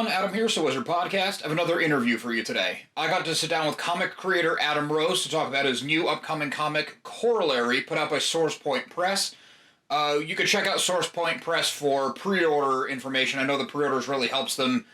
Adam here, So Wizard Podcast. I have another interview for you today. I got to sit down with comic creator Adam Rose to talk about his new upcoming comic, Corollary, put out by SourcePoint Press. You can check out SourcePoint Press for pre-order information. I know the pre-orders really helps them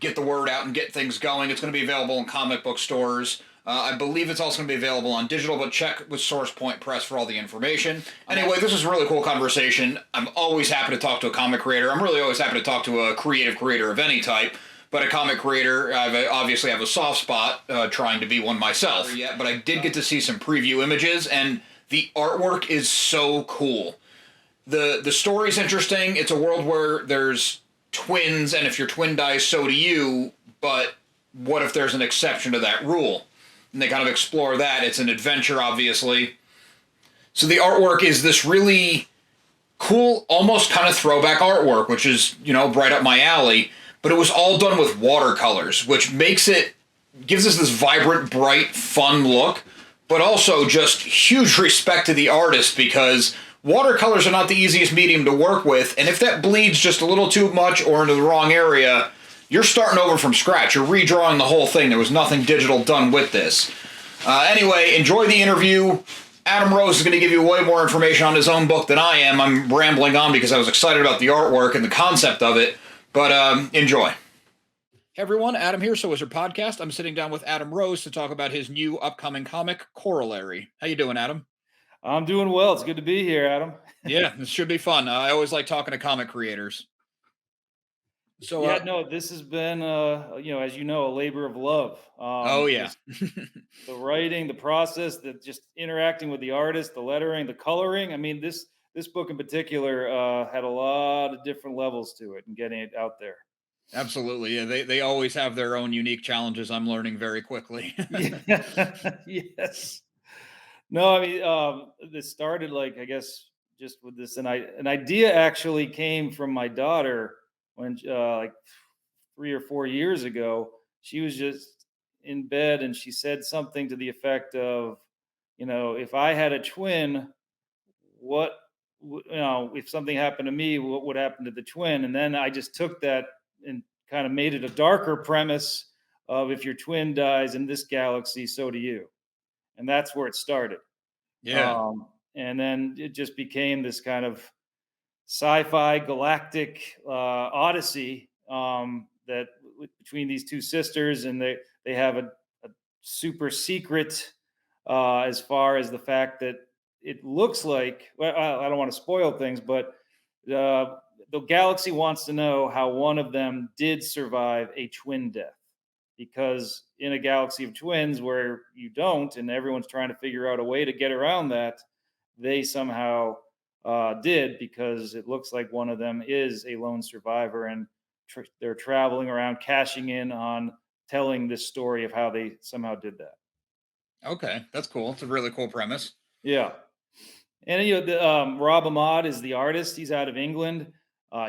get the word out and get things going. It's going to be available in comic book stores. I believe it's also going to be available on digital, but check with SourcePoint Press for all the information. Anyway, this is a really cool conversation. I'm always happy to talk to a comic creator. I'm really always happy to talk to a creative creator of any type, but a comic creator, I obviously have a soft spot trying to be one myself. But I did get to see some preview images, and the artwork is so cool. The story's interesting. It's a world where there's twins, and if your twin dies, so do you, but what if there's an exception to that rule? And they kind of explore that. It's an adventure, obviously. So the artwork is this really cool, almost kind of throwback artwork, which is, right up my alley, but it was all done with watercolors, which gives us this vibrant, bright, fun look, but also just huge respect to the artist, because watercolors are not the easiest medium to work with, and if that bleeds just a little too much or into the wrong area, you're starting over from scratch. You're redrawing the whole thing. There was nothing digital done with this. Anyway, enjoy the interview. Adam Rose is going to give you way more information on his own book than I am. I'm rambling on because I was excited about the artwork and the concept of it, but enjoy. Hey everyone, Adam here, So Wizard Podcast. I'm sitting down with Adam Rose to talk about his new upcoming comic, Corollary. How you doing, Adam? I'm doing well. It's good to be here, Adam. Yeah, this should be fun. I always like talking to comic creators. So this has been, as you know, a labor of love. The writing, the process, just interacting with the artist, the lettering, the coloring. I mean, this book in particular had a lot of different levels to it and getting it out there. Absolutely. Yeah, they always have their own unique challenges. I'm learning very quickly. Yes. No, I mean, this started just with this, an idea actually came from my daughter when like 3 or 4 years ago. She was just in bed and she said something to the effect of, if I had a twin, if something happened to me, what would happen to the twin? And then I just took that and kind of made it a darker premise of, if your twin dies in this galaxy, so do you. And that's where it started. Yeah. And then it just became this kind of sci-fi galactic odyssey that between these two sisters, and they have a super secret as far as the fact that it looks like, well, I don't want to spoil things, but the galaxy wants to know how one of them did survive a twin death, because in a galaxy of twins where you don't, and everyone's trying to figure out a way to get around that, they somehow did, because it looks like one of them is a lone survivor, and they're traveling around cashing in on telling this story of how they somehow did that. Okay, that's cool. It's a really cool premise. Yeah. And Rob Ahmad is the artist. He's out of England.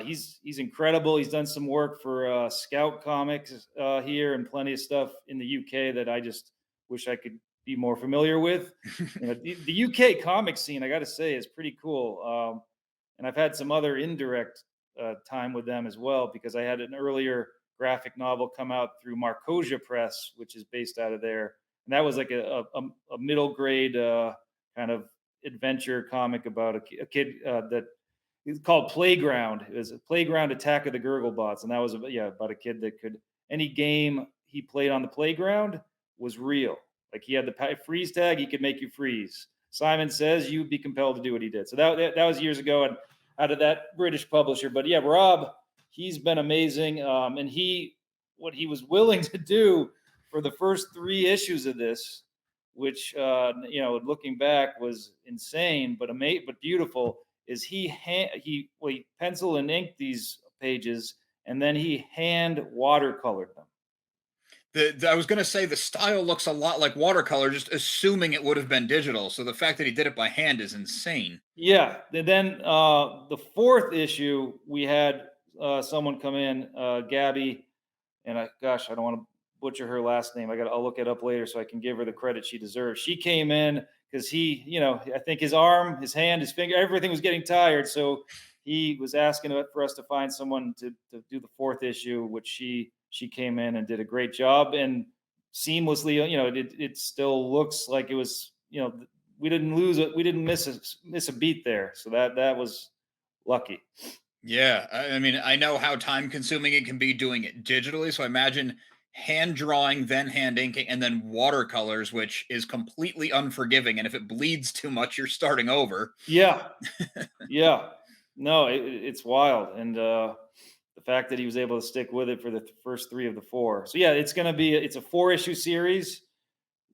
He's incredible. He's done some work for Scout Comics here, and plenty of stuff in the UK that I just wish I could be more familiar with. The UK comic scene, I got to say, is pretty cool. And I've had some other indirect time with them as well, because I had an earlier graphic novel come out through Marcosia Press, which is based out of there. And that was like a middle grade kind of adventure comic about a kid that it's called Playground. It was a Playground Attack of the Gurglebots, and that was about a kid that could, any game he played on the playground was real. Like, he had the freeze tag, he could make you freeze. Simon Says, you'd be compelled to do what he did. So that was years ago, and out of that British publisher. But yeah, Rob, he's been amazing, and what he was willing to do for the first 3 issues of this, which looking back was insane, but beautiful, is he pencil and inked these pages, and then he hand watercolored them. I was going to say the style looks a lot like watercolor, just assuming it would have been digital. So the fact that he did it by hand is insane. Yeah. And then the 4th issue, we had someone come in, Gabby, and I don't want to butcher her last name. I'll look it up later so I can give her the credit she deserves. She came in because I think his arm, his hand, his finger, everything was getting tired. So he was asking for us to find someone to do the 4th issue, which she she came in and did a great job and seamlessly. It still looks like it was. We didn't lose it. We didn't miss a beat there. So that was lucky. Yeah, I mean, I know how time consuming it can be doing it digitally, so I imagine hand drawing, then hand inking, and then watercolors, which is completely unforgiving. And if it bleeds too much, you're starting over. Yeah, yeah. No, it's wild, and the fact that he was able to stick with it for the first three of the four. So yeah, it's a 4-issue series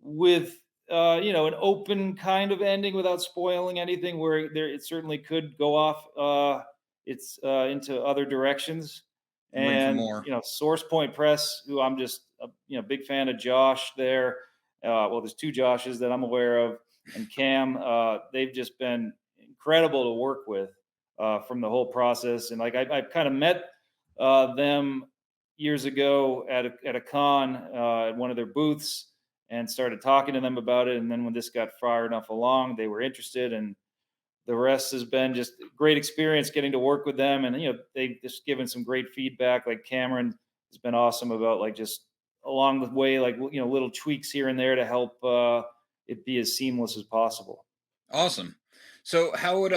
with an open kind of ending without spoiling anything. Where there it certainly could go off it's into other directions. Room for And more. Source Point Press, who I'm just a big fan of Josh there. Well, there's two Joshes that I'm aware of, and Cam. They've just been incredible to work with from the whole process. And like I kind of met them years ago at a con at one of their booths and started talking to them about it. And then when this got far enough along, they were interested, and the rest has been just great experience getting to work with them. And they've just given some great feedback. Like Cameron has been awesome about like just along the way, like little tweaks here and there to help it be as seamless as possible. Awesome. So how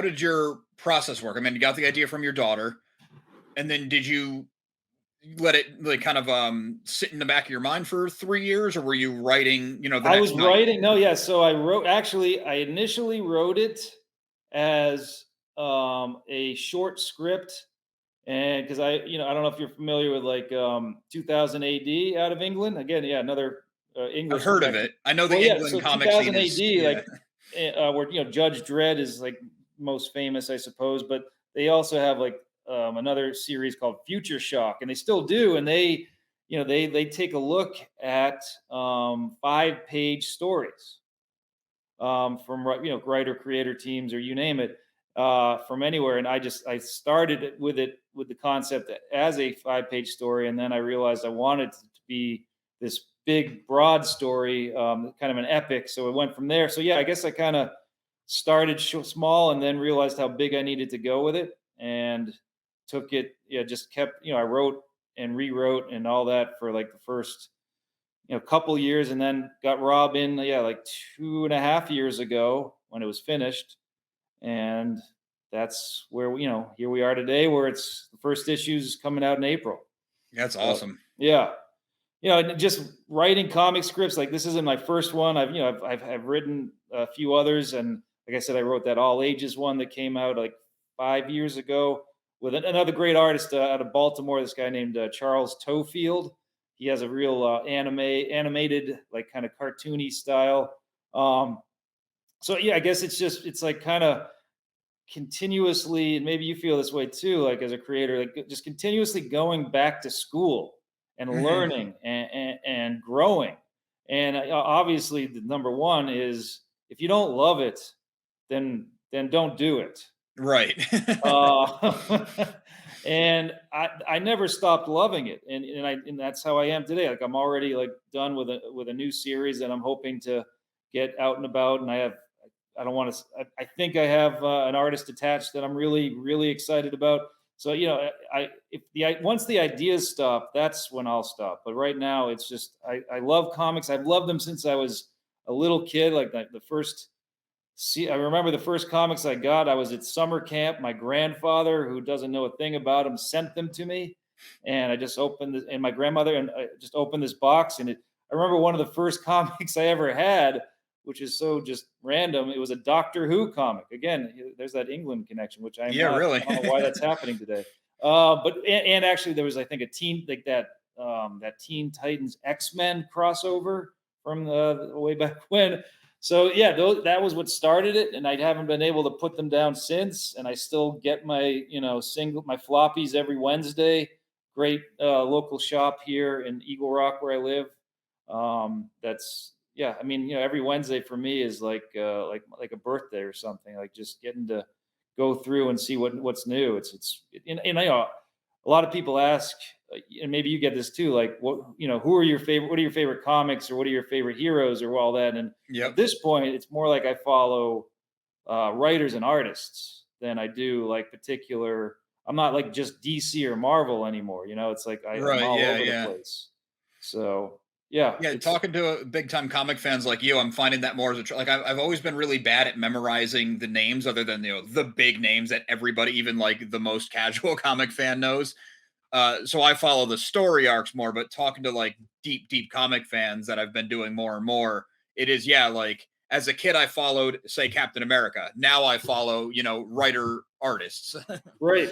did your process work? I mean, you got the idea from your daughter, and then did you let it like kind of sit in the back of your mind for 3 years, or were you writing, the I was next night? writing. No, yeah. So I wrote. Actually, I initially wrote it as a short script, and because I don't know if you're familiar with like 2000 AD out of England. Again, yeah, another I've English heard of connection. it. I know Well, the yeah. England So comic scene 2000 is, AD, yeah. like where Judge Dredd is like most famous, I suppose. But they also have like another series called Future Shock, and they still do. And they take a look at 5-page stories from writer creator teams or you name it from anywhere. And I started it with the concept as a 5-page story, and then I realized I wanted it to be this big broad story, kind of an epic. So it went from there. So yeah, I guess I kind of started small and then realized how big I needed to go with it, and took it. Yeah, just kept. I wrote and rewrote and all that for like the first couple years, and then got Rob in, yeah, like 2.5 years ago when it was finished. And that's where here we are today, where it's the first issues coming out in April. That's So awesome. yeah, and just writing comic scripts, like this isn't my first one. I've written a few others, and like I said, I wrote that all ages one that came out like 5 years ago with another great artist out of Baltimore. This guy named Charles Tofield. He has a real animated, like kind of cartoony style. So yeah, I guess it's like kind of continuously, and maybe you feel this way too, like as a creator, like just continuously going back to school and Mhm. learning and growing. And obviously the number one is, if you don't love it, then don't do it. Right. uh, and I never stopped loving it, and that's how I am today. Like I'm already like done with a new series that I'm hoping to get out and about. And I don't want to. I think I have an artist attached that I'm really, really excited about. So I if the once the ideas stop, that's when I'll stop. But right now, it's just I love comics. I've loved them since I was a little kid. Like the first. See, I remember the first comics I got. I was at summer camp. My grandfather, who doesn't know a thing about them, sent them to me, and I just opened this, and my grandmother, and I just opened this box, and I remember one of the first comics I ever had, which is so just random. It was a Doctor Who comic. Again, there's that England connection, which I am Yeah, not. really. I don't know why that's happening today. But and actually, there was, I think, a teen like that Teen Titans X-Men crossover from the way back when. So yeah, that was what started it, and I haven't been able to put them down since. And I still get my my floppies every Wednesday. Great local shop here in Eagle Rock where I live. That's yeah. I mean, every Wednesday for me is like a birthday or something. Like just getting to go through and see what's new. And a lot of people ask, and maybe you get this too, like who are your favorite, what are your favorite comics, or what are your favorite heroes, or all that. And at Yep. this point, it's more like I follow writers and artists than I do like particular I'm not like just DC or Marvel anymore. It's like I'm Right. all Yeah. over the Yeah. place. So yeah, Yeah, it's talking to big time comic fans like you, I'm finding that more as a like I've always been really bad at memorizing the names, other than the big names that everybody, even like the most casual comic fan, knows. So I follow the story arcs more. But talking to like deep comic fans that I've been doing more and more, it is, yeah, like as a kid I followed, say, Captain America. Now I follow writer artists. right.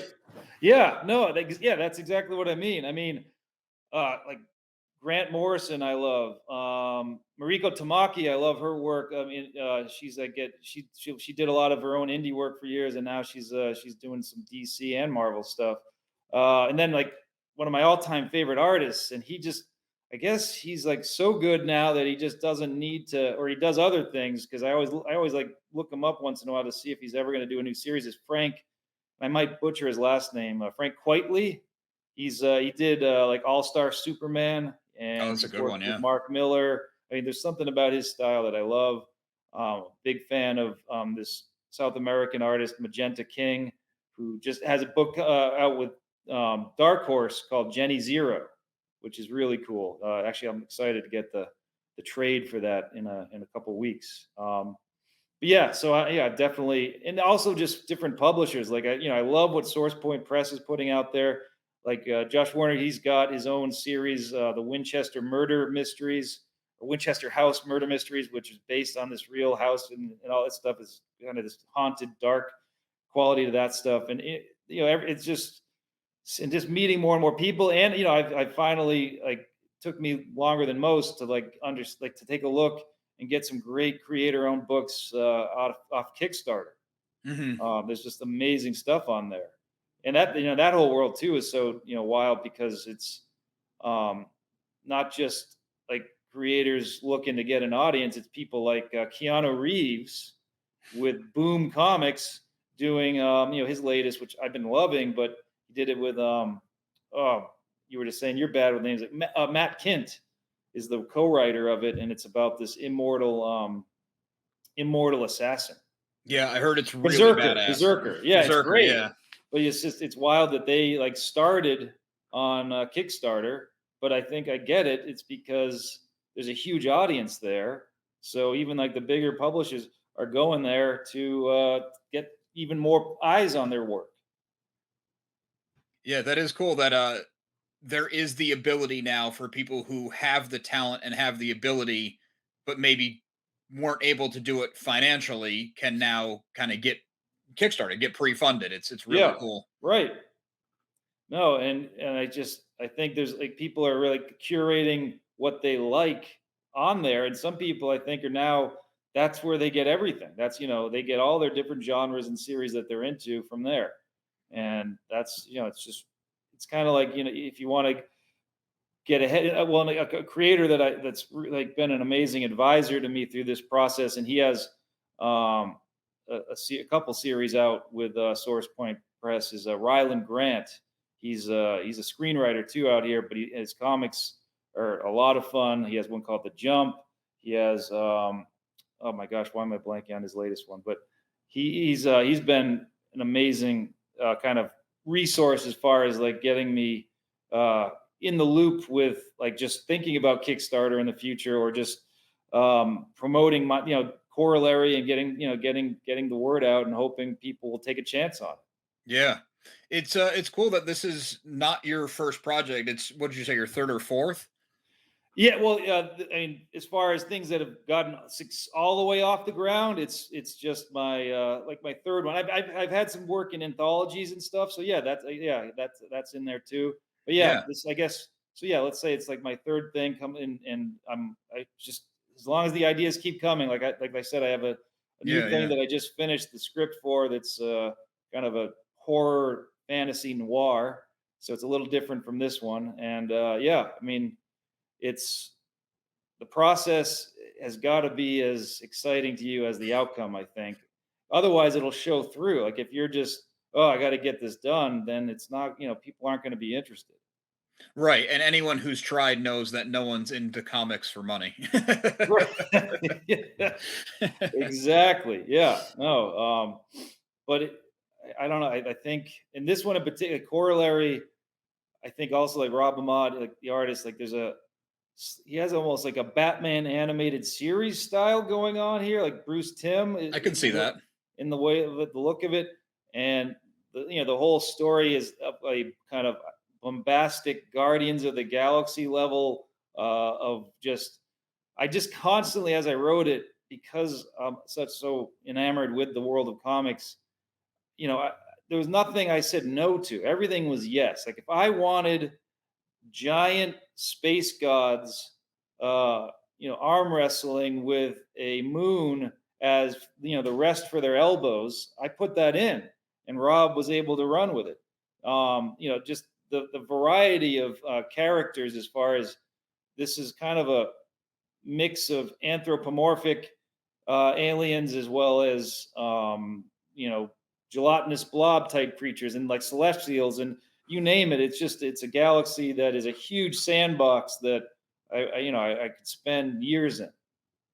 Yeah, no, yeah, that's exactly what I mean. Like Grant Morrison, I love. Mariko Tamaki, I love her work. I mean, she's like she did a lot of her own indie work for years, and now she's doing some DC and Marvel stuff. And then like one of my all-time favorite artists, and I guess he's like so good now that he just doesn't need to, or he does other things. Because I always like look him up once in a while to see if he's ever going to do a new series. Is Frank? I might butcher his last name, Frank Quitely. He did like All Star Superman, Oh, and that's a he's good one. worked with Yeah. Mark Miller. I mean, there's something about his style that I love. Big fan of this South American artist Magenta King, who just has a book out with Dark Horse called Jenny Zero, which is really cool. Actually, I'm excited to get the trade for that in a couple weeks. But yeah, so yeah, definitely, and also just different publishers. Like I love what Source Point Press is putting out there. Like Josh Warner, he's got his own series, the Winchester Murder Mysteries, or Winchester House Murder Mysteries, which is based on this real house, and all that stuff is kind of this haunted, dark quality to that stuff. And it's just and just meeting more and more people. And I finally like took me longer than most to like to take a look and get some great creator owned books off Kickstarter. Hmm. There's just amazing stuff on there, and that whole world too is so wild because it's um, not just like creators looking to get an audience. It's people like Keanu Reeves with Boom Comics doing his latest, which I've been loving, but he did it with oh, you were just saying you're bad with names. Like Matt Kint is the co-writer of it, and it's about this immortal assassin. Yeah, I heard it's really Berserker, badass. Berserker. Yeah, it's Berserker. great. Yeah. But it's wild that they like started on Kickstarter. But I think I get it. It's because there's a huge audience there. So even like the bigger publishers are going there to get even more eyes on their work. Yeah, that is cool that there is the ability now for people who have the talent and have the ability, but maybe weren't able to do it financially, can now kind of get kickstarted, get pre-funded. It's really Yeah, cool. right. No, and I think there's like people are really curating what they like on there, and some people I think are now that's where they get everything. That's they get all their different genres and series that they're into from there, and that's it's kind of like if you want to get ahead. Well, a creator like been an amazing advisor to me through this process, and he has um, a couple series out with Source Point Press. Is Ryland Grant. He's a screenwriter too out here, but his comics are a lot of fun. He has one called The Jump. He has oh my gosh, why am I blanking on his latest one? But he's been an amazing kind of resource as far as like getting me uh, in the loop with like just thinking about Kickstarter in the future, or just promoting my Corollary, and getting the word out and hoping people will take a chance on it. Yeah. It's cool that this is not your first project. It's, what did you say, your third or fourth? Yeah, well, I mean, as far as things that have gotten all the way off the ground, it's just my like my third one. I've had some work in anthologies and stuff, so yeah, that's in there too. But yeah, Yeah. this I guess so. Yeah, let's say it's like my third thing coming, and I just as long as the ideas keep coming, like I said, I have a new Yeah. thing Yeah. that I just finished the script for. That's kind of a horror fantasy noir, so it's a little different from this one. And yeah, I mean it's the process has got to be as exciting to you as the outcome, I think. Otherwise it'll show through. Like if you're just, oh, I got to get this done, then it's not, people aren't going to be interested. Right. And anyone who's tried knows that no one's into comics for money. Right. Yeah, exactly. Yeah. No. But I don't know. I think in this one in particular, Corollary, I think also like Rob Ahmad, like the artist, like he has almost like a Batman animated series style going on here, like Bruce Timm I can see that. in the way of it, the look of it, and the whole story is a kind of bombastic Guardians of the Galaxy level of just. I just constantly, as I wrote it, because I'm such so enamored with the world of comics, I, there was nothing I said no to. Everything was yes. Like if I wanted giant space gods, arm wressling with a moon as the rest for their elbows. I put that in, and Rob was able to run with it. Just the variety of characters as far as this is kind of a mix of anthropomorphic aliens as well as gelatinous blob type creatures and like celestials and you name it. It's a galaxy that is a huge sandbox that I could spend years in.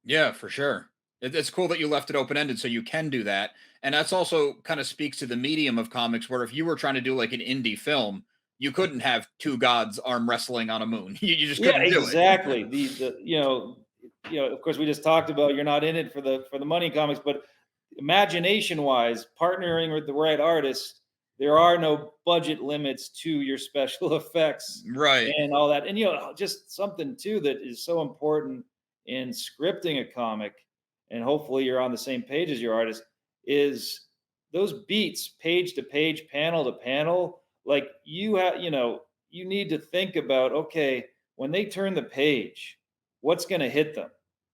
Yeah, for sure. It's cool that you left it open ended so you can do that. And that's also kind of speaks to the medium of comics, where if you were trying to do like an indie film, you couldn't have two gods arm wrestling on a moon. You just Yeah, couldn't do it. exactly. Of course, we just talked about you're not in it for the money comics, but imagination wise, partnering with the right artist, there are no budget limits to your special effects Right. and all that. And just something too that is so important in scripting a comic, and hopefully you're on the same page as your artist, is those beats, page to page, panel to panel. Like you need to think about, okay, when they turn the page, what's going to hit them?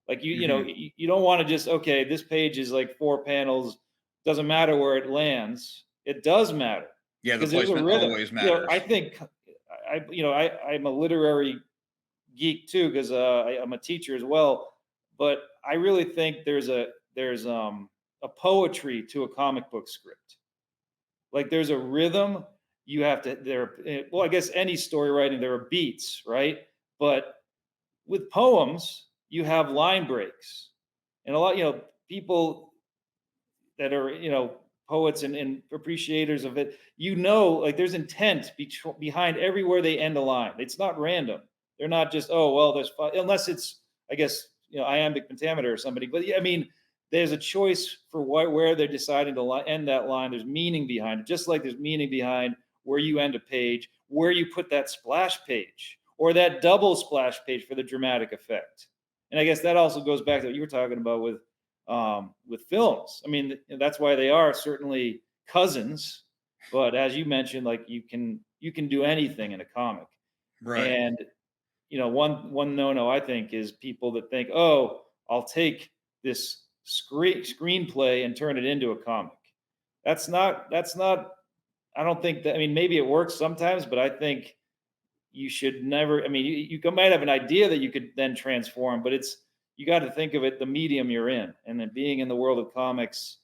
Like Hmm. you don't want to just, okay, this page is like 4 panels, doesn't matter where it lands. It does matter Yeah, the because there's a placement rhythm. always I matters. think I'm a literary geek too because I'm a teacher as well. But I really think there's a poetry to a comic book script. Like there's a rhythm. You have to there. Well, I guess any story writing there are beats, right? But with poems, you have line breaks, and a lot people that are poets and appreciators of it. Like there's intent behind everywhere they end a line. It's not random. They're not just, oh well, unless it's, I guess, iambic pentameter or somebody. But yeah, I mean, there's a choice for where they're deciding to end that line. There's meaning behind it, just like there's meaning behind where you end a page, where you put that splash page or that double splash page for the dramatic effect. And I guess that also goes back to what you were talking about with films. I mean, that's why they are certainly cousins. But as you mentioned, like you can do anything in a comic. Right. And one no I think is people that think, oh, I'll take this screenplay and turn it into a comic. That's not. I don't think that. I mean, maybe it works sometimes, but I think you should never. I mean, you might have an idea that you could then transform, but you got to think of it the medium you're in, and then being in the world of comics,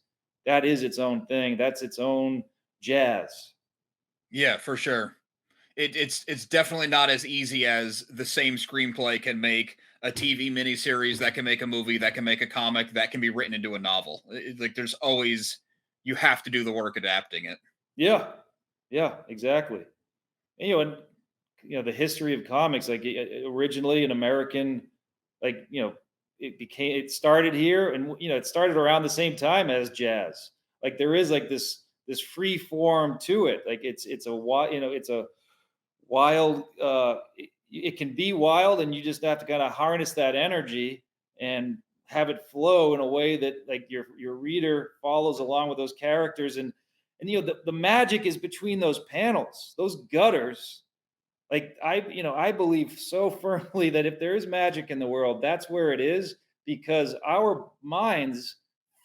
that is its own thing. That's its own jazz. Yeah, for sure. It's definitely not as easy as the same screenplay can make a TV miniseries, that can make a movie, that can make a comic, that can be written into a novel. Like there's always, you have to do the work adapting it. Yeah, yeah, exactly. And the history of comics, like originally an American, like it started here, and it started around the same time as jazz. Like there is like this free form to it. Like it's a wild. It can be wild, and you just have to kind of harness that energy and have it flow in a way that like your reader follows along with those characters, and the magic is between those panels, those gutters. Like I believe so firmly that if there is magic in the world, that's where it is, because our minds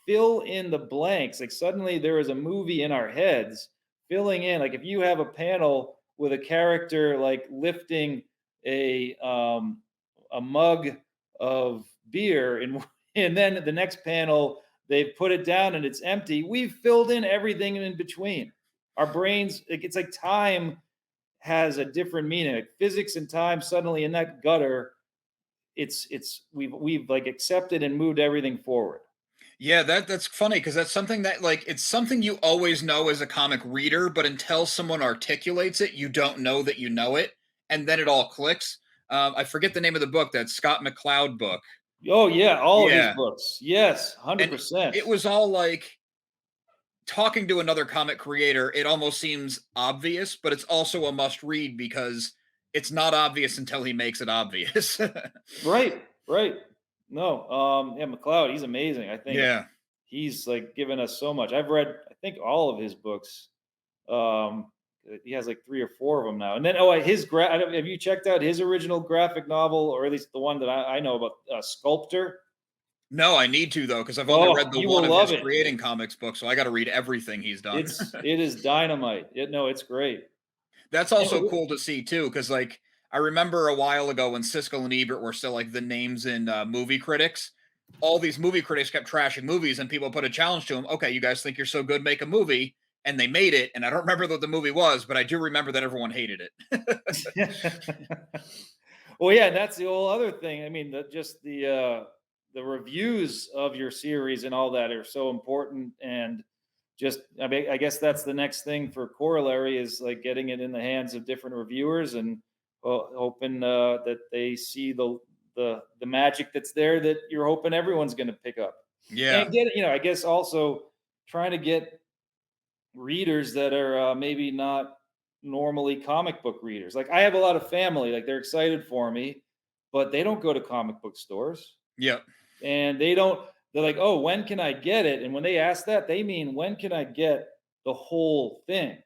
fill in the blanks. Like suddenly there is a movie in our heads filling in. Like if you have a panel with a character like lifting a mug of beer, and and then the next panel they've put it down and it's empty. We've filled in everything in between. Our brains, like it's like time has a different meaning. Like physics and time suddenly in that gutter, we've like accepted and moved everything forward. Yeah, that's funny because that's something that like it's something you always know as a comic reader, but until someone articulates it, you don't know that you know it, and then it all clicks. I forget the name of the book, that Scott McCloud book. Oh yeah, all of his Yeah, books. Yes, and 100%. it was all like talking to another comic creator. It almost seems obvious, but it's also a must read because it's not obvious until he makes it obvious. Right, right. No, yeah, McLeod, he's amazing. I think Yeah. he's like given us so much. I've read, I think, all of his books. Um, he has like 3 or 4 of them now. And then, have you checked out his original graphic novel, or at least the one that I know about, Sculptor? No, I need to though, because I've only read Oh, the you one will of his love it. creating comics books, so I got to read everything he's done. It is dynamite. No, it's great. That's And also cool to see too, because like I remember a while ago when Siskel and Ebert were still like the names in movie critics. All these movie critics kept trashing movies, and people put a challenge to them. Okay, you guys think you're so good, make a movie, and they made it. And I don't remember what the movie was, but I do remember that everyone hated it. Well, yeah, that's the whole other thing. I mean, the reviews of your series and all that are so important, and just I mean, I guess that's the next thing for Corollary is like getting it in the hands of different reviewers and hoping that they see the magic that's there that you're hoping everyone's going to pick up Yeah, and get. I guess also trying to get readers that are maybe not normally comic book readers. Like I have a lot of family, like they're excited for me, but they don't go to comic book stores yeah. and they don't. They're like, "Oh, when can I get it?" And when they ask that, they mean when can I get the whole thing?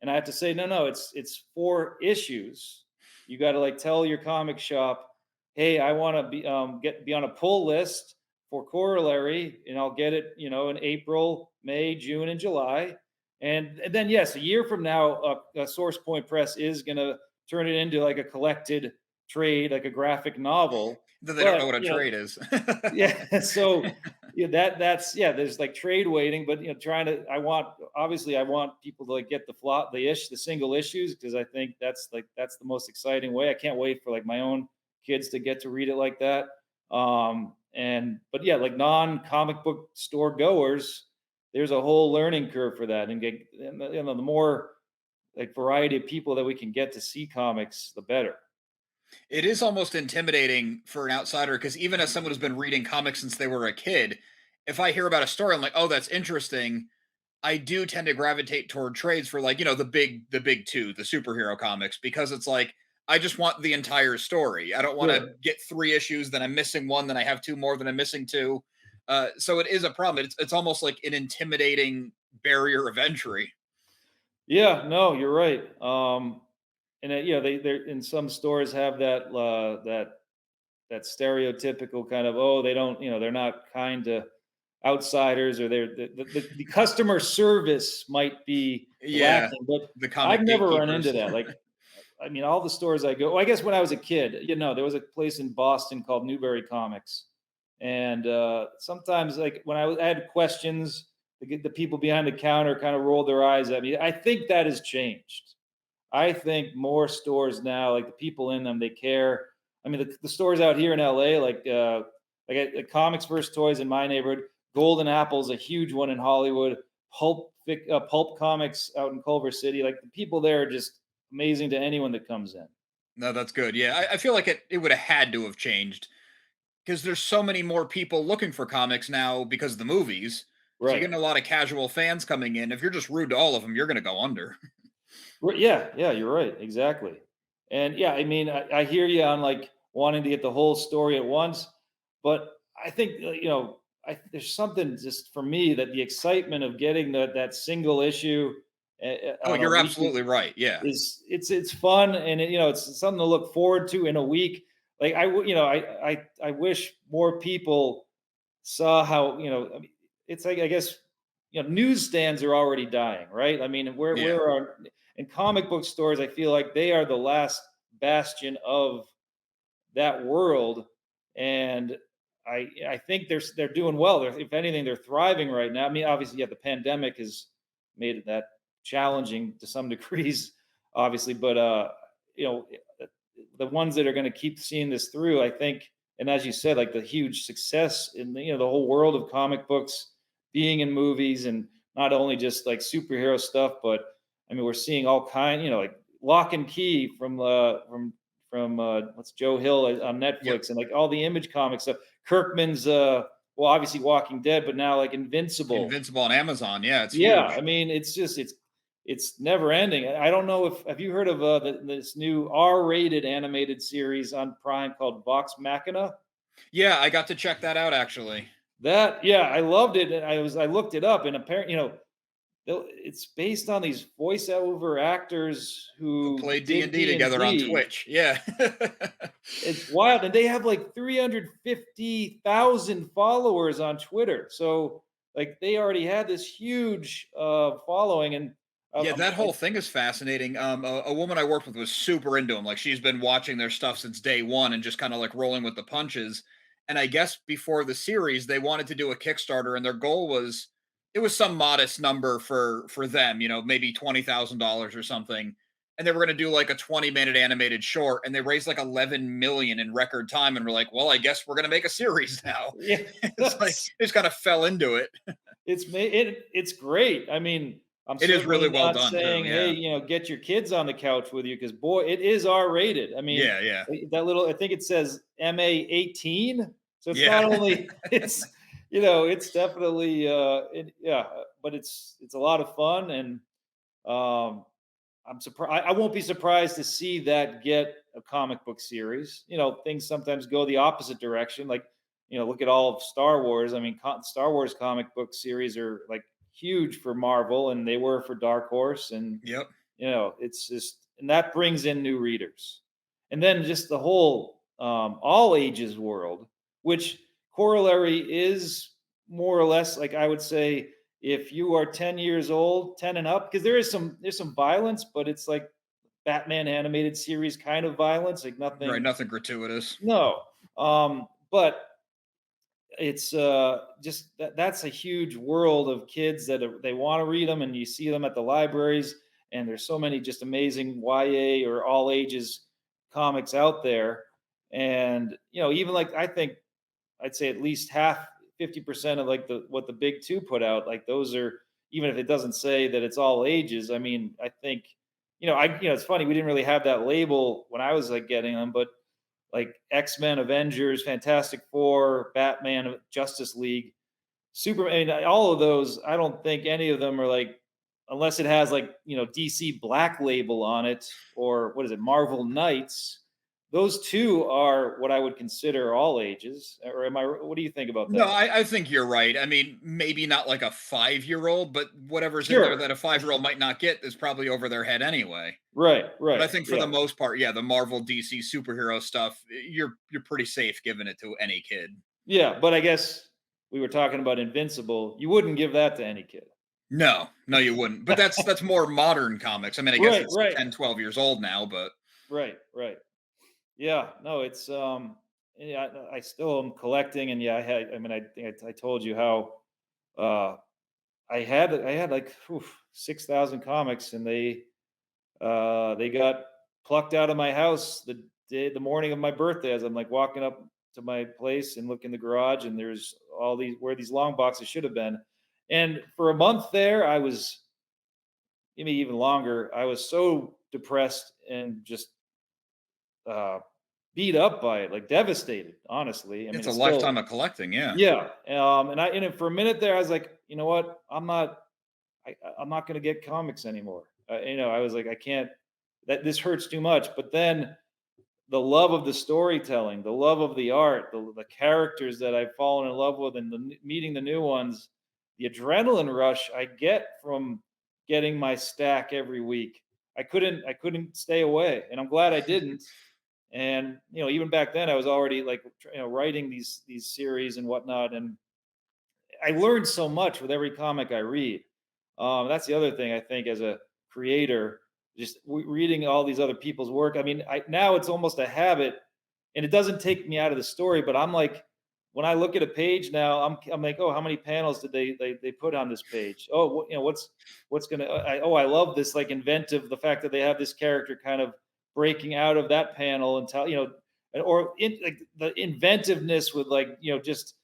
And I have to say, no, no, it's 4 issues. You got to like tell your comic shop, hey, I want to be on a pull list for Corollary, and I'll get it, in April, May, June, and July. And then yes, a year from now, Source Point Press is gonna turn it into like a collected trade, like a graphic novel. Then they don't know But what a trade is. yeah. So yeah, that's yeah. There's like trade waiting, but trying to. I want people to like get the single issues because I think that's the most exciting way. I can't wait for like my own kids to get to read it like that. And but yeah, like non comic book store goers, there's a whole learning curve for that, and the more like variety of people that we can get to see comics, the better. It is almost intimidating for an outsider because even as someone who's been reading comics since they were a kid, if I hear about a story, I'm like, oh, that's interesting. I do tend to gravitate toward trades for like, the big two, the superhero comics, because it's like I just want the entire story. I don't want to Sure. get 3 issues, then I'm missing one, then I have two more, then I'm missing two. So it is a problem. It's almost like an intimidating barrier of entry. Yeah, no, you're right. And they in some stores have that stereotypical kind of, oh, they don't, they're not kind to outsiders, or the customer service might be Yeah, lacking. But the I've comic never run into gatekeepers. that. Like, I mean, all the stores I go, well, I guess when I was a kid, there was a place in Boston called Newberry Comics, and sometimes like when I had questions, the people behind the counter kind of rolled their eyes at me. I think that has changed. I think more stores now, like the people in them, they care. I mean, the stores out here in LA, like at Comics versus Toys in my neighborhood, Golden Apple's a huge one in Hollywood. Pulp Comics out in Culver City. Like the people there are just amazing to anyone that comes in. No, that's good. Yeah, I feel like it would have had to have changed because there's so many more people looking for comics now because of the movies. So you're Right. getting a lot of casual fans coming in. If you're just rude to all of them, you're going to go under. Yeah, yeah, you're right. Exactly. And yeah, I mean, I hear you on like wanting to get the whole story at once, but I think there's something just for me that the excitement of getting that single issue Oh, on a you're weekly absolutely right. Yeah. it's fun, and it's something to look forward to in a week. Like I wish more people saw how I mean, it's like I guess newsstands are already dying, right? I mean, Yeah. where are in comic book stores? I feel like they are the last bastion of that world, and I think they're doing well. If anything, they're thriving right now. I mean, obviously, yeah, the pandemic has made that challenging to some degrees, obviously, but you know, the ones that are going to keep seeing this through, I think and as you said, like the huge success in the whole world of comic books being in movies, and not only just like superhero stuff, but I mean we're seeing all kind, like Lock and Key from what's Joe Hill on Yep. Netflix, and like all the Image comic stuff. Kirkman's well, obviously Walking Dead, but now like Invincible. Invincible on Amazon. Yeah, it's Yeah, I huge. mean, it's never ending. I don't know if have you heard of this new R-rated animated series on Prime called Vox Machina? Yeah, I got to check that out actually. That yeah, I loved it. And I looked it up, and apparently, it's based on these voiceover actors Who who played did D&D D and together on D. Twitch. Yeah. It's wild, and they have like 350,000 followers on Twitter. So like they already had this huge following, and Yeah, I'm that whole thing is fascinating. A woman I worked with was super into him. Like she's been watching their stuff since day one and just kind of like rolling with the punches. And I guess before the series, they wanted to do a Kickstarter, and their goal was it was some modest number for them, maybe $20,000 or something. And they were going to do like a 20-minute animated short, and they raised like 11 million in record time. And we're like, well, I guess we're going to make a series now. yeah, It's like they just kind of fell into it. it's great. I mean, I'm It is really certainly well not done too. saying, hey, Yeah, get your kids on the couch with you, because boy, it is R-rated. I mean, yeah, yeah, that little, I think it says MA 18, so it's not yeah. only it's definitely yeah, but it's a lot of fun, and um, I'm surprised. I won't be surprised to see that get a comic book series. Things sometimes go the opposite direction. Like, look at all of Star Wars. I mean, Star Wars comic book series are like huge for Marvel, and they were for Dark Horse, and Yep. it's just, and that brings in new readers, and then just the whole all ages world, which Corollary is more or less like, I would say, if you are 10 years old, 10 and up, because there's some violence, but it's like Batman animated series kind of violence, like Right, nothing. nothing gratuitous. No, but it's just that's a huge world of kids that they want to read them, and you see them at the libraries, and there's so many just amazing YA or all ages comics out there, and even like I think I'd say at least half, 50% of like the what the big two put out, like those are, even if it doesn't say that it's all ages. I mean, I think, it's funny, we didn't really have that label when I was like getting them, but like X-Men, Avengers, Fantastic Four, Batman, Justice League, Superman, I mean, all of those, I don't think any of them are like, unless it has like, DC Black Label on it, or what is it, Marvel Knights. Those two are what I would consider all ages. Or am I? What do you think about No, that? I think you're right. I mean, maybe not like a 5-year-old, but whatever's in there Sure. that a 5-year-old might not get is probably over their head anyway. Right. But I Right. think for Yeah. the most part, yeah, the Marvel DC superhero stuff, you're pretty safe giving it to any kid. Yeah. But I guess we were talking about Invincible. You wouldn't give that to any kid. No, no, you wouldn't. But that's more modern comics. I mean, I guess Right. it's Right. 10, 12 years old now, but Right. Right. Yeah, no, it's yeah, I still am collecting, and yeah, I mean, I think I told you how uh I had like 6,000 comics, and they got plucked out of my house the morning of my birthday, as I'm like walking up to my place and look in the garage, and there's all these where these long boxes should have been. And for a month there, I was, maybe even longer, I was so depressed and just uh beat up by it, like devastated, honestly. I mean, it's a it's still, lifetime of collecting, yeah. yeah. And for a minute there, I was like, you know what? I'm not going to get comics anymore. I was like, I can't. That this hurts too much. But then the love of the storytelling, the love of the art, the characters that I've fallen in love with, and meeting the new ones, the adrenaline rush I get from getting my stack every week. I couldn't stay away, and I'm glad I didn't. And even back then, I was already like writing these series and whatnot, and I learned so much with every comic I read. That's the other thing I think as a creator, just reading all these other people's work. I mean, now it's almost a habit, and it doesn't take me out of the story. But I'm like, when I look at a page now, I'm like, oh, how many panels did they put on this page? Oh, what's gonna? I love this, like, inventive, the fact that they have this character kind of breaking out of that panel and tell. or like the inventiveness with like just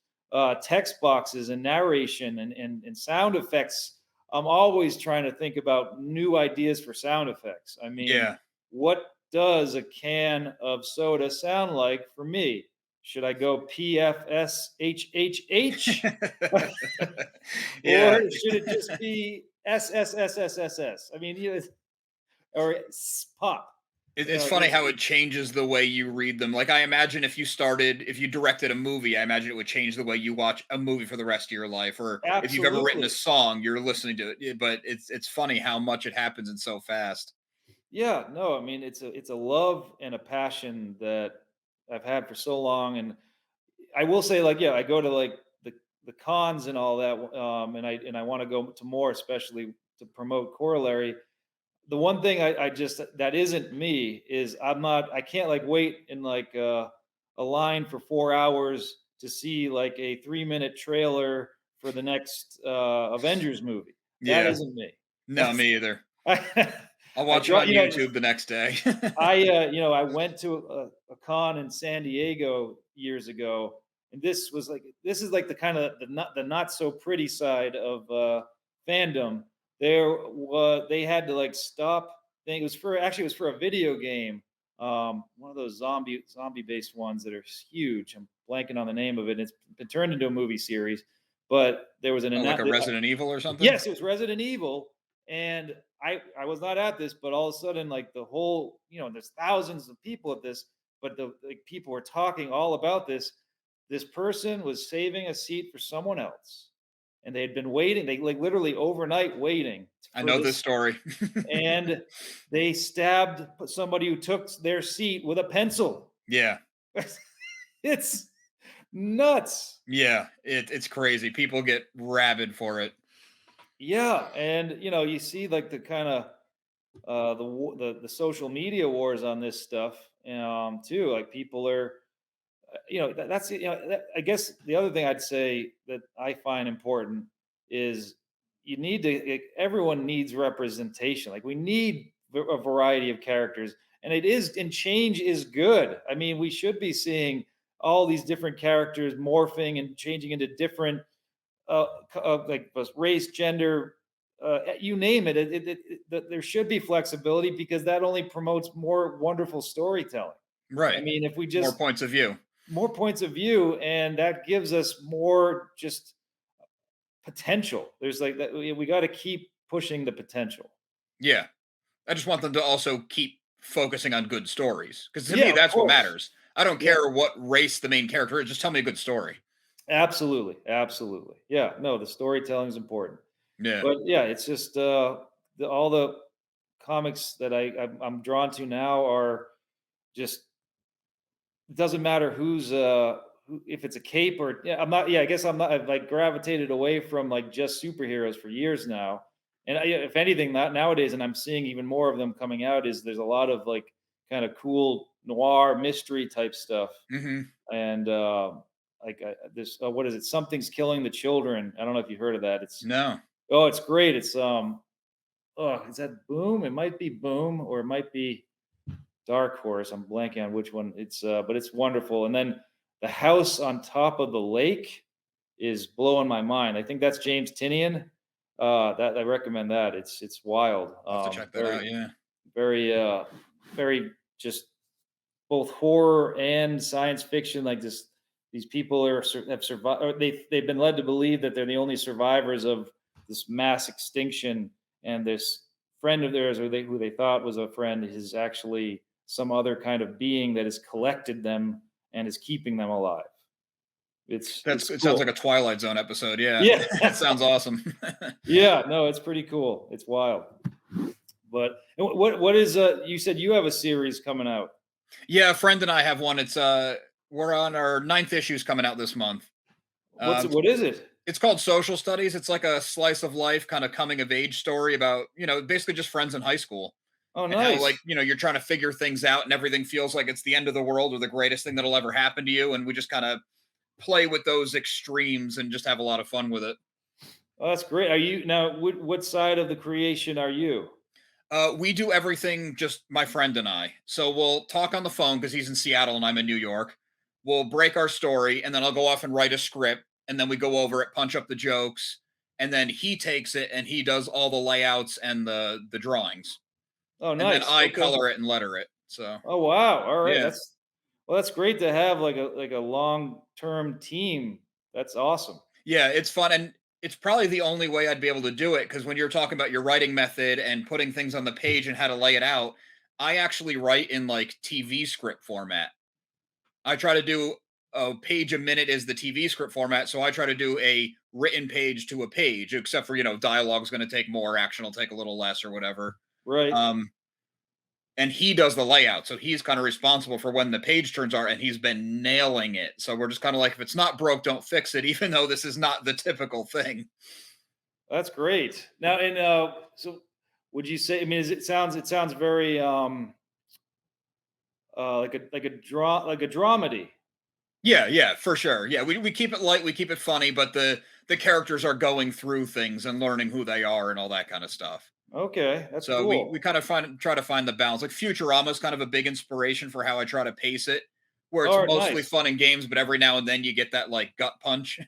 text boxes and narration and sound effects. I'm always trying to think about new ideas for sound effects. I mean, Yeah. what does a can of soda sound like for me? Should I go PFSHHH? Or Yeah. should it just be SSSSSS? I mean, or pop. It's funny There's how it changes the way you read them. Like, I imagine if you directed a movie, I imagine it would change the way you watch a movie for the rest of your life. Or if you've ever written a absolutely. song, you're listening to it. But it's funny how much it happens and so fast. Yeah, no, I mean it's a love and a passion that I've had for so long, and I will say, like, yeah, I go to like the cons and all that, and I want to go to more, especially to promote Corollary. The one thing I just that isn't me is I can't like wait in like a line for 4 hours to see like a 3 minute trailer for the next Avengers movie. That Yeah. isn't me. No, me either. I, I'll I watch it draw, on YouTube the next day. I went to a con in San Diego years ago, and this is like the kind of the not so pretty side of fandom. They had to like stop. Thing it was for actually it was for a video game, one of those zombie based ones that are huge. I'm blanking on the name of it. It's been turned into a movie series, but there was an Oh, like a announcement. Resident Evil or something? Yes, it was Resident Evil, and I was not at this, but all of a sudden, like the whole, there's thousands of people at this, but the like people were talking all about this. This person was saving a seat for someone else, and they had been waiting. They like literally overnight waiting I for know this this, story. and they stabbed somebody who took their seat with a pencil. Yeah. It's nuts. Yeah. It's crazy. People get rabid for it. Yeah, and you see like the kind of the social media wars on this stuff too. Like people are, that's I guess the other thing I'd say that I find important is everyone needs representation. Like we need a variety of characters, and change is good. I mean, we should be seeing all these different characters morphing and changing into different like race, gender, you name it. There should be flexibility because that only promotes more wonderful storytelling. I Right. mean, if we More just points of view. more points of view, and that gives us more just potential. There's like that we got to keep pushing the potential. Yeah. I just want them to also keep focusing on good stories. Because to me, Yeah, of that's what course. matters. I don't Yeah, care what race the main character is. Just tell me a good story. absolutely, absolutely. Yeah, no, the storytelling is important. Yeah. But yeah, it's just all the comics that I'm drawn to now are just it doesn't matter if it's a cape or yeah, I'm not yeah, I guess I'm not I've like gravitated away from like just superheroes for years now. And if anything that nowadays and I'm seeing even more of them coming out is there's a lot of like kind of cool noir mystery type stuff. Hmm. And like this what is it? Something's killing the children. I don't know if you heard of that. No. It's great. It's oh, is that Boom? It might be Boom or it might be Dark Horse. I'm blanking on which one. But it's wonderful. And then the house on top of the lake is blowing my mind. I think that's James Tinian. That I recommend that. It's wild. I'll have to check that out. Yeah. Very, very just both horror and science fiction. Like this, these people have survived. Or they've been led to believe that they're the only survivors of this mass extinction, and this friend of theirs, who they thought was a friend, is actually some other kind of being that has collected them and is keeping them alive. It's It sounds like cool. a Twilight Zone episode. Yeah. Yeah, It sounds awesome. yeah. No, it's pretty cool. It's wild. But what is you said you have a series coming out? Yeah. A friend and I have one. We're on our ninth issues coming out this month. What's it? What is it? It's called Social Studies. It's like a slice of life kind of coming of age story about, basically just friends in high school Oh, and how, like, nice. you're trying to figure things out and everything feels like it's the end of the world or the greatest thing that'll ever happen to you. And we just kind of play with those extremes and just have a lot of fun with it. Oh, that's great. Are you now? What side of the creation are you? We do everything just my friend and I. So we'll talk on the phone because he's in Seattle and I'm in New York. We'll break our story and then I'll go off and write a script and then we go over it, punch up the jokes, and then he takes it and he does all the layouts and the drawings. Oh, And then nice. I Okay. color it and letter it. So Oh, wow. All right. yeah. That's great to have like a long-term team. That's awesome. Yeah, it's fun and it's probably the only way I'd be able to do it because when you're talking about your writing method and putting things on the page and how to lay it out, I actually write in like TV script format. I try to do a page a minute is the TV script format, so I try to do a written page to a page, except for dialogue's going to take more, action will take a little less, or whatever. Right. Um, and he does the layout, so he's kind of responsible for when the page turns are, and he's been nailing it. So we're just kind of like, if it's not broke, don't fix it, even though this is not the typical thing. That's great. Now, and so would you say? I mean, it sounds very like a dramedy. Yeah, yeah, for sure. Yeah, we keep it light, we keep it funny, but the characters are going through things and learning who they are and all that kind of stuff. Okay, that's So we cool. kind of try to find the balance. Like Futurama is kind of a big inspiration for how I try to pace it, where it's All right, mostly nice. fun and games, but every now and then you get that like gut punch.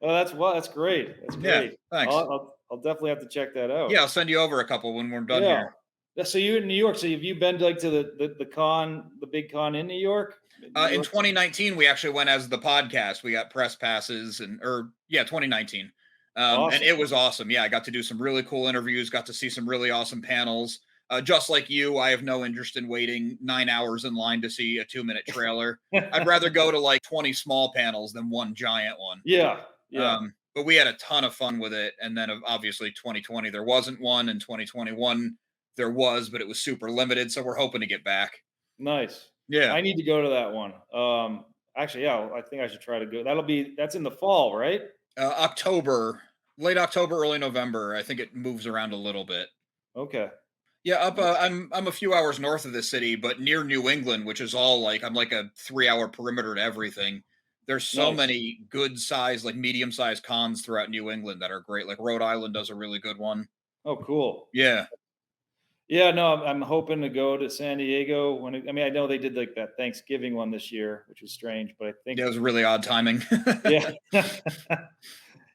Oh, that's great. That's Yeah, great. thanks. I'll definitely have to check that out. Yeah, I'll send you over a couple when we're done Yeah. here. Yeah, so you're in New York. So have you been like to the con, the big con in New York? New In York. 2019, we actually went as the podcast. We got press passes or yeah, 2019. And Awesome. it was awesome. Yeah, I got to do some really cool interviews, got to see some really awesome panels. Just like you, I have no interest in waiting 9 hours in line to see a 2 minute trailer. I'd rather go to like 20 small panels than one giant one. Yeah. Yeah. But we had a ton of fun with it. And then obviously 2020, there wasn't one. And 2021, there was, but it was super limited. So we're hoping to get back. Nice. Yeah. I need to go to that one. Actually, yeah, I think I should try to go. That's in the fall, right? October, late October, early November. I think it moves around a little bit. Okay. Yeah, up. Nice. I'm a few hours north of the city, but near New England, which is all like I'm like a 3 hour perimeter to everything. There's so Nice. many good size, like medium sized cons throughout New England that are great. Like Rhode Island does a really good one. Oh, cool. Yeah, Yeah, no, I'm hoping to go to San Diego I mean, I know they did like that Thanksgiving one this year, which was strange, but I think yeah, it was really odd timing. yeah.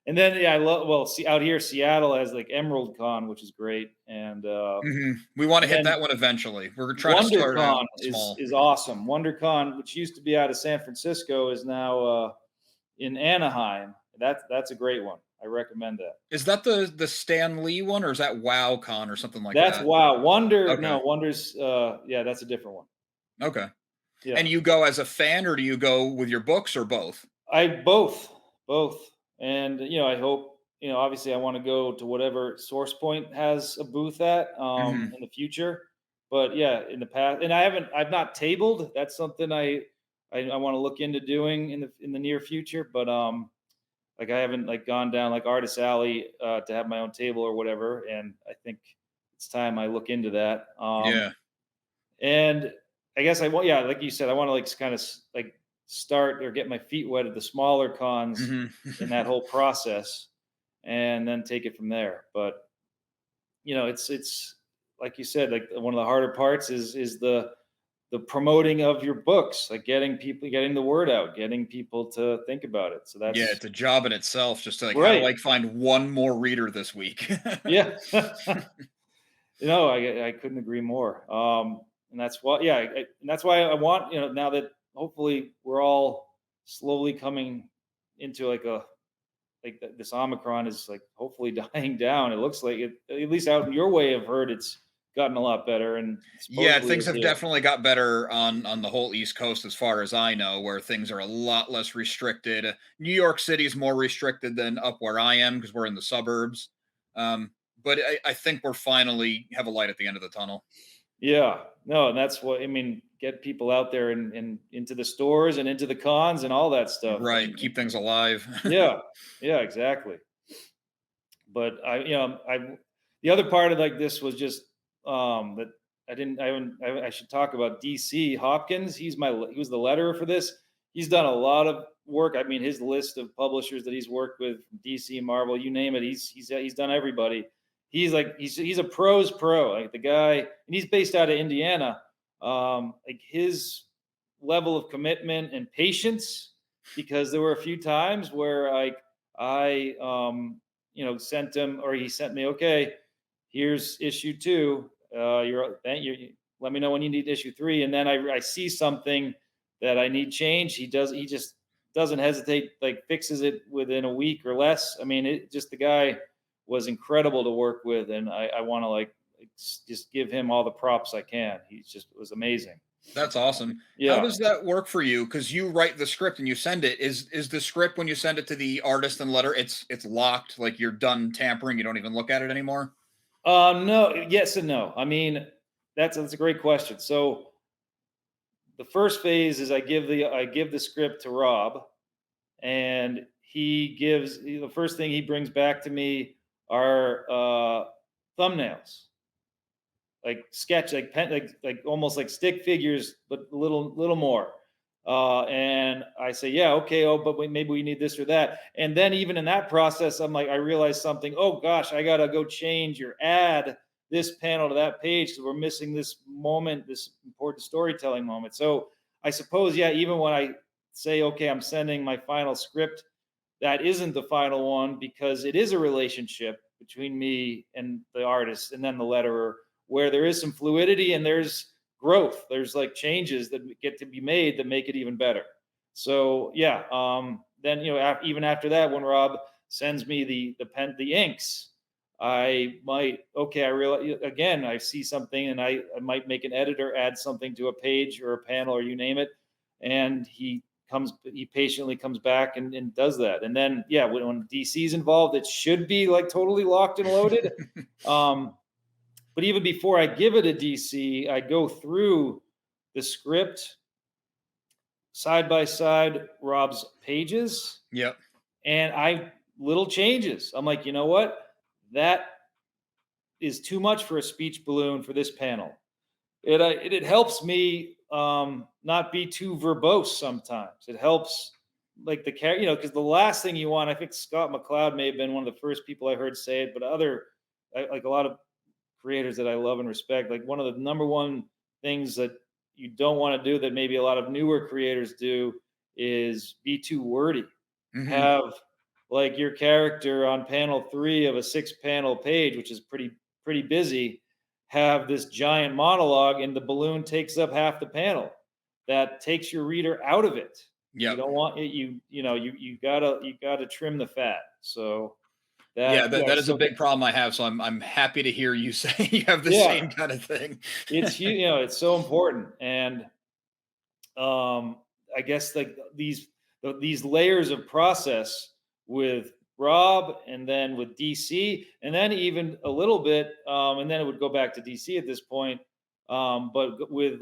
And then yeah, I love well, see out here Seattle has like Emerald Con, which is great, We want to and hit then that one eventually. We're trying to start out WonderCon small. is awesome. WonderCon, which used to be out of San Francisco, is now in Anaheim. That's a great one. I recommend that. Is that the Stan Lee one, or is that WoWCon or something like That's that? wow. Okay, Wonders yeah, that's a different one. okay. Yeah. And you go as a fan, or do you go with your books, or both? I both. And I hope, obviously I want to go to whatever Source Point has a booth at Mhm. in the future. But yeah, in the past and I've not tabled. That's something I want to look into doing in the near future, but like I haven't like gone down like Artist Alley to have my own table or whatever, and I think it's time I look into that. Yeah. And I guess I want, yeah, like you said, I want to like kind of like start or get my feet wet at the smaller cons Mhm. in that whole process, and then take it from there. But it's like you said, like one of the harder parts is the promoting of your books, like getting the word out, getting people to think about it. So Yeah, that's it's a job in itself just to, like, how do right. I find one more reader this week? Yeah. I couldn't agree more. And that's why, yeah, and that's why I want, now that hopefully we're all slowly coming into like this Omicron is like hopefully dying down. It looks like it, at least out in your way, I've heard it's gotten a lot better, and Yeah, supposedly things have here. definitely got better on the whole East Coast as far as I know, where things are a lot less restricted. New York City is more restricted than up where I am because we're in the suburbs. But I think we're finally have a light at the end of the tunnel. Yeah, no, and that's what I mean. Get people out there and into the stores and into the cons and all that stuff, Right, keep things alive. yeah, yeah, exactly. But the other part of like this was just that I should talk about DC Hopkins. He was the letterer for this. He's done a lot of work. I mean, his list of publishers that he's worked with, DC, Marvel, you name it. He's done everybody. he's a pro's pro. Like the guy, and he's based out of Indiana. Like his level of commitment and patience, because there were a few times where like I sent him, or he sent me, okay, here's issue two. You let me know when you need issue three, and then I see something that I need change. He just doesn't hesitate, like fixes it within a week or less. I mean, it just, the guy was incredible to work with, and I want to like just give him all the props I can. He just was amazing. That's awesome. How Yeah. does that work for you? Because you write the script and you send it. Is the script when you send it to the artist and letter, it's locked, like you're done tampering, you don't even look at it anymore? No, yes and no. I mean, that's a great question. So the first phase is I give the script to Rob, and the first thing he brings back to me are thumbnails, like sketch, like pen, like almost like stick figures, but a little more. And I say, yeah, okay. Oh, but maybe we need this or that. And then even in that process, I'm like, I realize something. Oh gosh, I gotta go change or add this panel to that page because we're missing this moment, this important storytelling moment. So I suppose, yeah, even when I say, okay, I'm sending my final script, that isn't the final one, because it is a relationship between me and the artist and then the letterer, where there is some fluidity and there's growth. There's like changes that get to be made that make it even better. So yeah, then even after that, when Rob sends me the inks, I might, okay, I realize again, I see something, and I might make an editor add something to a page or a panel or you name it, and he patiently comes back and does that. And then yeah, when DC's involved, it should be like totally locked and loaded. Um, but even before I give it a DC, I go through the script side by side, Rob's pages, Yep. and I little changes. I'm like, you know what? That is too much for a speech balloon for this panel. It helps me not be too verbose sometimes. It helps like the character, because the last thing you want, I think Scott McCloud may have been one of the first people I heard say it, but like a lot of creators that I love and respect, like one of the number one things that you don't want to do that maybe a lot of newer creators do is be too wordy. Hmm. Have like your character on panel three of a six panel page, which is pretty busy, have this giant monologue, and the balloon takes up half the panel. That takes your reader out of it. You Yep. don't want it. You gotta trim the fat. So Yeah, that, that is a so big problem I have. So I'm happy to hear you say you have the yeah, same kind of thing. it's so important. And um I guess like these layers of process with Rob, and then with DC, and then even a little bit, and then it would go back to DC at this point. But with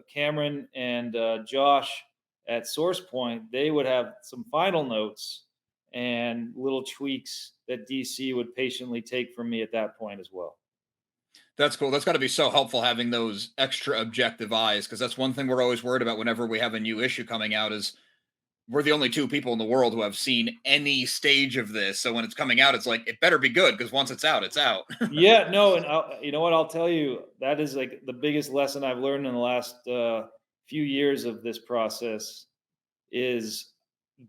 Cameron and Josh at Source Point, they would have some final notes and little tweaks that DC would patiently take from me at that point as well. That's cool. That's got to be so helpful having those extra objective eyes, because that's one thing we're always worried about whenever we have a new issue coming out is we're the only two people in the world who have seen any stage of this. So when it's coming out, it's like it better be good because once it's out, it's out. Yeah, no, and you know what? I'll tell you, that is like the biggest lesson I've learned in the last few years of this process is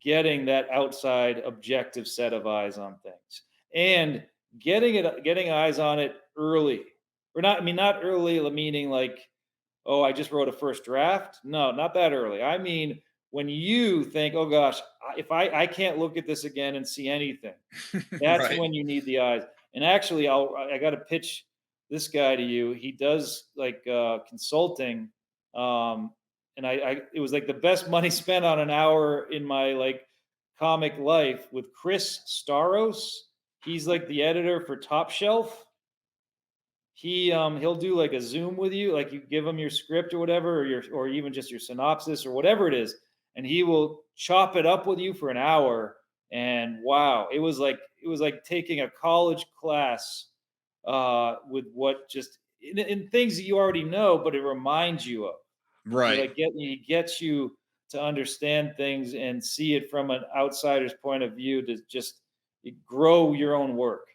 getting that outside objective set of eyes on things, and getting eyes on it early, or not. I mean, not early, meaning like, oh, I just wrote a first draft. No, not that early. I mean, when you think, oh gosh, if I can't look at this again and see anything, that's Right. when you need the eyes. And actually, I got to pitch this guy to you. He does like consulting, and it was like the best money spent on an hour in my like comic life with Chris Staros. He's like the editor for Top Shelf. He'll do like a Zoom with you, like you give him your script or whatever, or even just your synopsis or whatever it is, and he will chop it up with you for an hour. And wow, it was like taking a college class with what just in things that you already know, but it reminds you of. Right. He gets you to understand things and see it from an outsider's point of view to just grow your own work.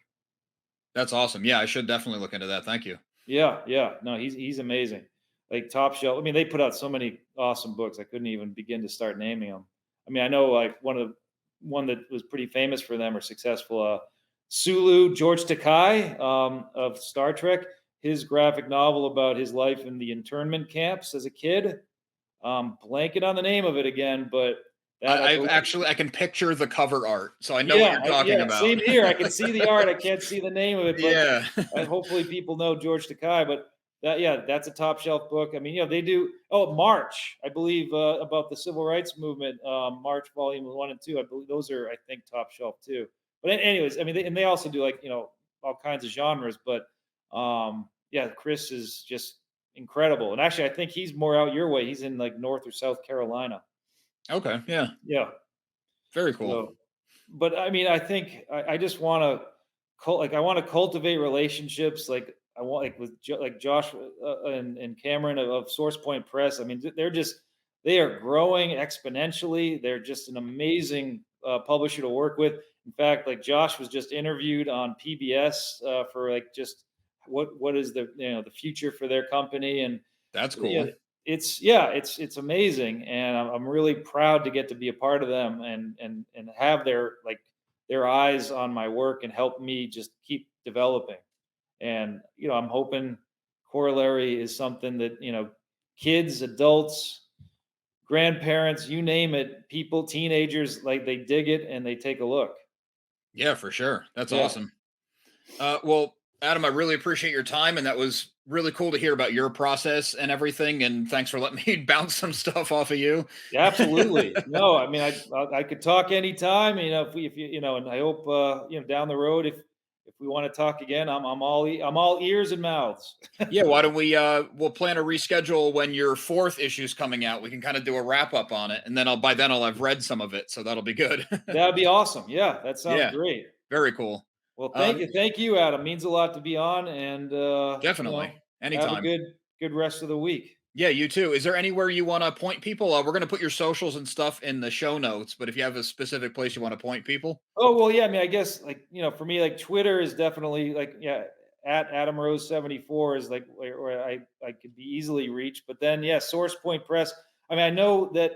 That's awesome. Yeah, I should definitely look into that. Thank you. Yeah, yeah. No, he's amazing. Like top shelf. I mean, they put out so many awesome books. I couldn't even begin to start naming them. I mean, I know like one that was pretty famous for them or successful. Sulu George Takei of Star Trek. His graphic novel about his life in the internment camps as a kid. Blanking on the name of it again, but that I I've believe. actually I can picture the cover art, so I know what Yeah, you're talking yeah. about. Same here. I can see the art. I can't see the name of it, but Yeah. hopefully people know George Takei. But that, yeah, that's a top shelf book. I mean, they do. Oh, March, I believe, about the civil rights movement. March Volume 1 and 2. I believe those are, I think, top shelf too. But anyways, I mean, and they also do like all kinds of genres. But yeah, Chris is just incredible. And actually, I think he's more out your way. He's in like North or South Carolina. Okay. Yeah. Yeah. Very cool. So, but I mean, I think I just want to like I want to cultivate relationships. Like I want like with like Josh and Cameron of Source Point Press. I mean, they are growing exponentially. They're just an amazing publisher to work with. In fact, like Josh was just interviewed on PBS for like just what is the the future for their company. And That's yeah, cool. it's amazing, and I'm really proud to get to be a part of them and have their eyes on my work and help me just keep developing. And I'm hoping Corollary is something that kids, adults, grandparents, you name it, people, teenagers, like they dig it and they take a look. Yeah, for sure. That's Yeah, awesome. Well, Adam, I really appreciate your time, and that was really cool to hear about your process and everything. And thanks for letting me bounce some stuff off of you. yeah, absolutely. No, I mean, I could talk anytime. If you and I hope down the road if we want to talk again, I'm all ears and mouths. Yeah, why don't we'll plan a reschedule when your fourth issue's coming out. We can kind of do a wrap up on it, and then I'll have read some of it, so that'll be good. That'd be awesome. Yeah, that sounds Yeah, great. very cool. Well, Um, thank you, Adam. Means a lot to be on, and Definitely. have a Anytime. good rest of the week. Yeah, you too. Is there anywhere you want to point people? We're going to put your socials and stuff in the show notes, but if you have a specific place you want to point people. Oh well, yeah. I mean, I guess like for me, like Twitter is definitely like at Adam Rose 74 is like where I could be easily reached. But then yeah, Source Point Press. I mean, I know that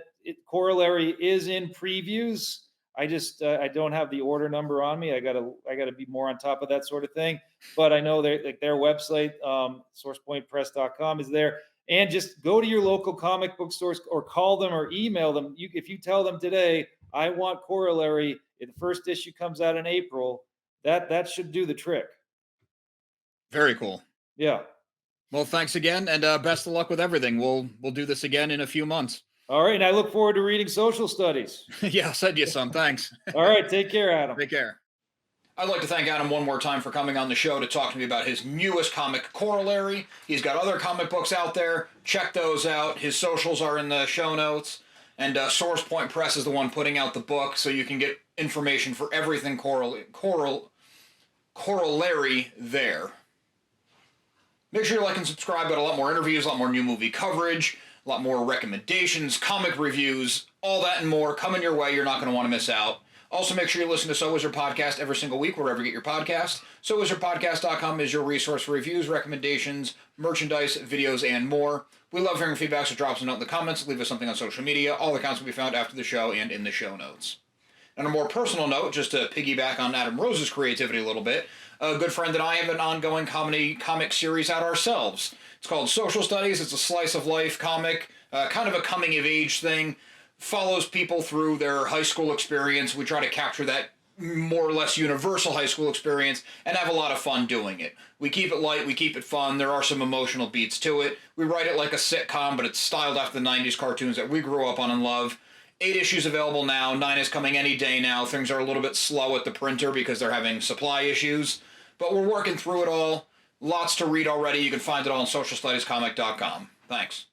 Corollary is in previews. I just I don't have the order number on me. I gotta be more on top of that sort of thing. But I know their website, sourcepointpress.com is there. And just go to your local comic book stores or call them or email them. If you tell them today, I want Corollary. If the first issue comes out in April, that should do the trick. Very cool. Yeah. Well, thanks again, and best of luck with everything. We'll do this again in a few months. All right. And I look forward to reading social studies. Yeah, I'll send you some. Thanks. All right. Take care, Adam. Take care. I'd like to thank Adam one more time for coming on the show to talk to me about his newest comic, Corollary. He's got other comic books out there. Check those out. His socials are in the show notes. And Source Point Press is the one putting out the book, so you can get information for everything Corollary there. Make sure you like and subscribe. Got a lot more interviews, a lot more new movie coverage, a lot more recommendations, comic reviews, all that and more coming your way. You're not going to want to miss out. Also, make sure you listen to So Wizard Podcast every single week, wherever you get your podcast. SoWizardPodcast.com is your resource for reviews, recommendations, merchandise, videos, and more. We love hearing feedback, so drop us a note in the comments, leave us something on social media. All accounts will be found after the show and in the show notes. On a more personal note, just to piggyback on Adam Rose's creativity a little bit, a good friend and I have an ongoing comic series out ourselves. It's called Social Studies. It's a slice of life comic, kind of a coming of age thing. Follows people through their high school experience. We try to capture that more or less universal high school experience and have a lot of fun doing it. We keep it light, we keep it fun. There are some emotional beats to it. We write it like a sitcom, but it's styled after the 90s cartoons that we grew up on and love. 8 issues available now. 9 is coming any day now. Things are a little bit slow at the printer because they're having supply issues. But we're working through it all. Lots to read already. You can find it all on socialstudiescomic.com. Thanks.